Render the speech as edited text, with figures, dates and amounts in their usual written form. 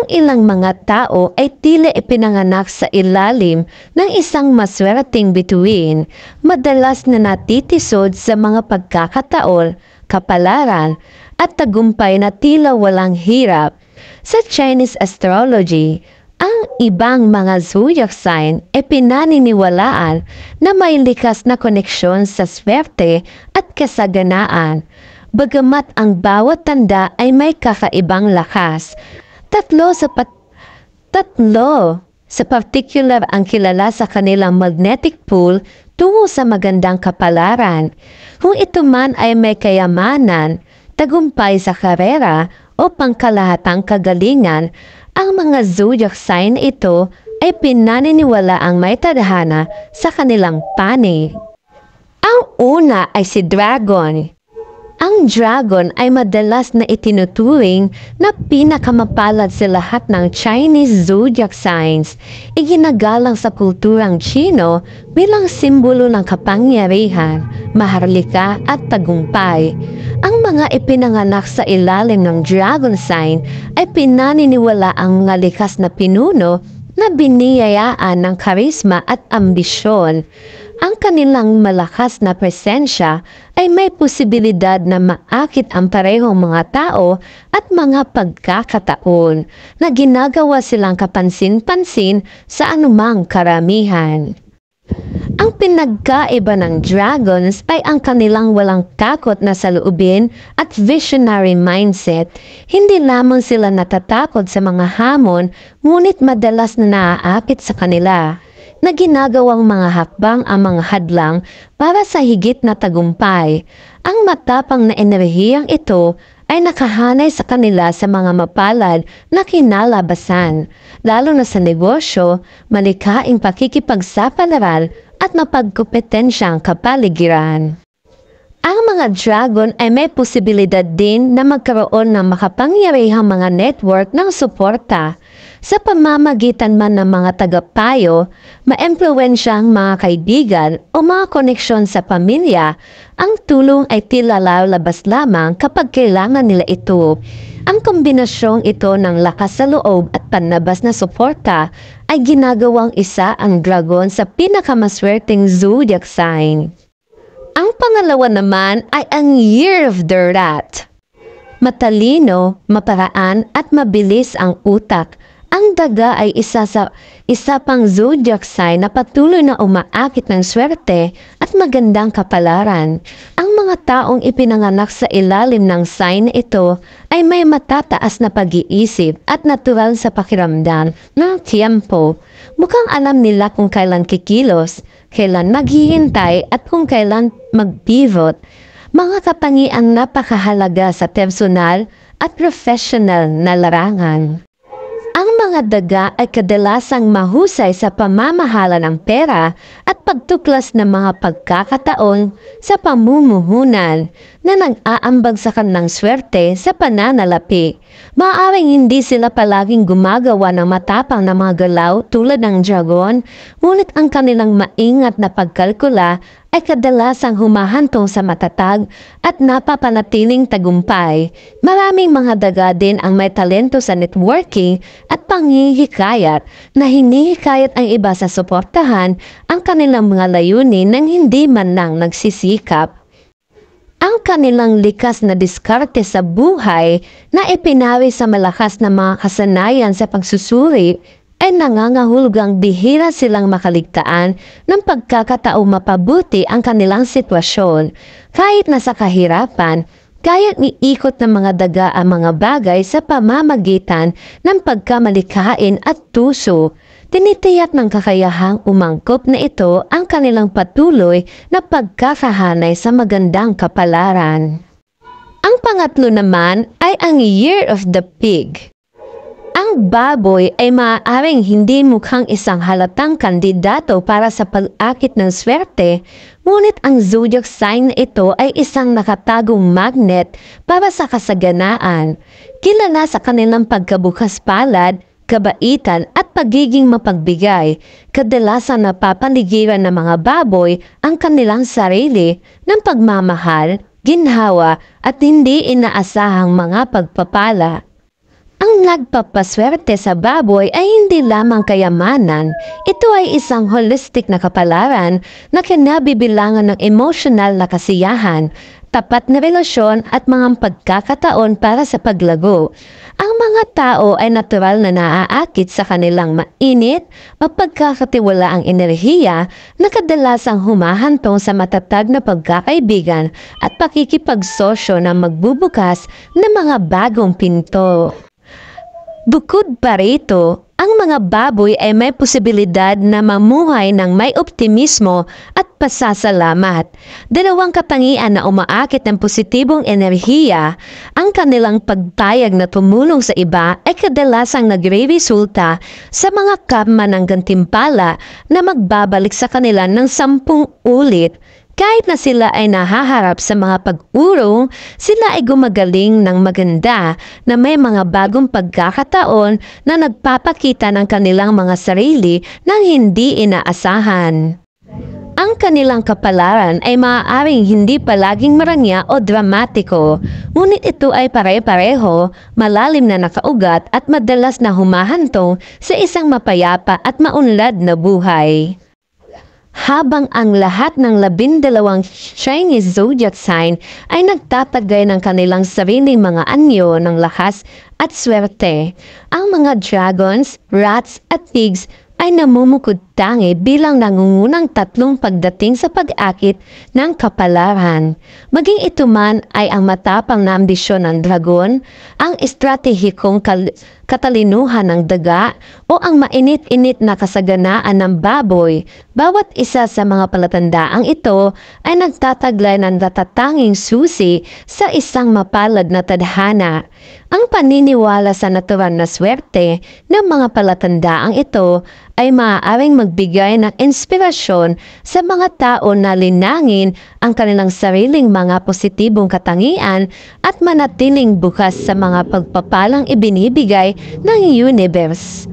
Ang ilang mga tao ay tila ipinanganak sa ilalim ng isang maswerteng bituin, madalas na natitisod sa mga pagkakataon, kapalaran, at tagumpay na tila walang hirap. Sa Chinese astrology, ang ibang mga zodiac sign ay pinaniniwalaan na may likas na koneksyon sa swerte at kasaganaan. Bagamat ang bawat tanda ay may kakaibang lakas, tatlo sa particular ang kilala sa kanilang magnetic pull tungo sa magandang kapalaran. Kung ito man ay may kayamanan, tagumpay sa karera o pangkalahatang kagalingan, ang mga zodiac sign ito ay pinaniniwala ang may tadhana sa kanilang panig. Ang una ay si Dragon. Ang dragon ay madalas na itinuturing na pinakamapalad sa lahat ng Chinese zodiac signs. Iginagalang sa kulturang Chino bilang simbolo ng kapangyarihan, maharlika at tagumpay. Ang mga ipinanganak sa ilalim ng dragon sign ay pinaniniwala ang mga likas na pinuno na biniyayaan ng karisma at ambisyon. Ang kanilang malakas na presensya ay may posibilidad na maakit ang parehong mga tao at mga pagkakataon na ginagawa silang kapansin-pansin sa anumang karamihan. Ang pinagkaiba ng dragons ay ang kanilang walang takot na saloobin at visionary mindset. Hindi lamang sila natatakot sa mga hamon, ngunit madalas na naaakit sa kanila, na ginagawang mga hakbang ang mga hadlang para sa higit na tagumpay. Ang matapang na enerhiyang ito ay nakahanay sa kanila sa mga mapalad na kinalabasan, lalo na sa negosyo, malikaing pakikipagsapalaran at mapagkompetensyang kapaligiran. Ang mga dragon ay may posibilidad din na magkaroon ng makapangyarihang mga network ng suporta. Sa pamamagitan man ng mga tagapayo, maimpluwensyang mga kaibigan o mga koneksyon sa pamilya, ang tulong ay tila lalabas lamang kapag kailangan nila ito. Ang kombinasyong ito ng lakas sa loob at panlabas na suporta ay ginagawang isa ang dragon sa pinakamaswerteng zodiac sign. Ang pangalawa naman ay ang Year of the Rat. Matalino, maparaan at mabilis ang utak. Ang daga ay isa pang zodiac sign na patuloy na umaakit ng swerte at magandang kapalaran. Ang mga taong ipinanganak sa ilalim ng sign ito ay may matataas na pag-iisip at natural sa pakiramdam ng tiempo. Mukhang alam nila kung kailan kikilos, kailan maghihintay at kung kailan mag-pivot. Mga katangiang napakahalaga sa personal at professional na larangan. Ang mga daga ay kadalasang mahusay sa pamamahala ng pera at pagtuklas ng mga pagkakataon sa pamumuhunan na nag-aambag sa kanilang swerte sa pananalapi. Maaaring hindi sila palaging gumagawa ng matapang na mga galaw tulad ng dragon, ngunit ang kanilang maingat na pagkalkula ay kadalasang humahantong sa matatag at napapanatiling tagumpay. Maraming mga daga din ang may talento sa networking at panghihikayat na hinihikayat ang iba sa suportahan ang kanilang mga layunin nang hindi man lang nagsisikap. Ang kanilang likas na diskarte sa buhay na ipinawi sa malakas na mga kasanayan sa pagsusuri ay nangangahulugang bihira silang makaligtaan ng pagkakataong mapabuti ang kanilang sitwasyon. Kahit nasa kahirapan, kayang iikot ng mga daga ang mga bagay sa pamamagitan ng pagkamalikain at tuso. Tinitiyak ng kakayahang umangkop na ito ang kanilang patuloy na pagkakahanay sa magandang kapalaran. Ang pangatlo naman ay ang Year of the Pig. Ang baboy ay maaaring hindi mukhang isang halatang kandidato para sa pag-akit ng swerte, ngunit ang zodiac sign na ito ay isang nakatagong magnet para sa kasaganaan. Kilala sa kanilang pagkabukas palad, kabaitan at pagiging mapagbigay. Kadalasan napapaligiran ng mga baboy ang kanilang sarili ng pagmamahal, ginhawa at hindi inaasahang mga pagpapala. Ang nagpapaswerte sa baboy ay hindi lamang kayamanan. Ito ay isang holistic na kapalaran na kinabibilangan ng emosyonal na kasiyahan, tapat na relasyon at mga pagkakataon para sa paglago. Ang mga tao ay natural na naaakit sa kanilang mainit o pagkakatiwalaang enerhiya na kadalasang humahantong sa matatag na pagkakaibigan at pakikipagsosyo na magbubukas ng mga bagong pinto. Bukod pa rito, ang mga baboy ay may posibilidad na mamuhay ng may optimismo at pasasalamat. Dalawang katangian na umaakit ng positibong enerhiya, ang kanilang pagpayag na tumulong sa iba ay kadalasang nagre-resulta sa mga karma ng gantimpala na magbabalik sa kanila ng 10 ulit. Kahit na sila ay nahaharap sa mga pag-urong, sila ay gumagaling ng maganda na may mga bagong pagkakataon na nagpapakita ng kanilang mga sarili nang hindi inaasahan. Ang kanilang kapalaran ay maaaring hindi palaging marangya o dramatiko, ngunit ito ay pare-pareho, malalim na nakaugat at madalas na humahantong sa isang mapayapa at maunlad na buhay. Habang ang lahat ng 12 Chinese zodiac sign ay nagtatagay ng kanilang sariling mga anyo ng lakas at swerte, ang mga dragons, rats at pigs ay namumukod-tangi bilang nangungunang 3 pagdating sa pag-akit ng kapalaran. Maging ito man ay ang matapang na ambisyon ng dragon, ang estratehikong katalinuhan ng daga o ang mainit-init na kasaganaan ng baboy, bawat isa sa mga palatandaang ito ay nagtataglay ng natatanging susi sa isang mapalad na tadhana. Ang paniniwala sa natural na swerte ng mga palatandaang ito ay maaaring magbigay ng inspirasyon sa mga tao na linangin ang kanilang sariling mga positibong katangian at manatiling bukas sa mga pagpapalang ibinibigay ng universe.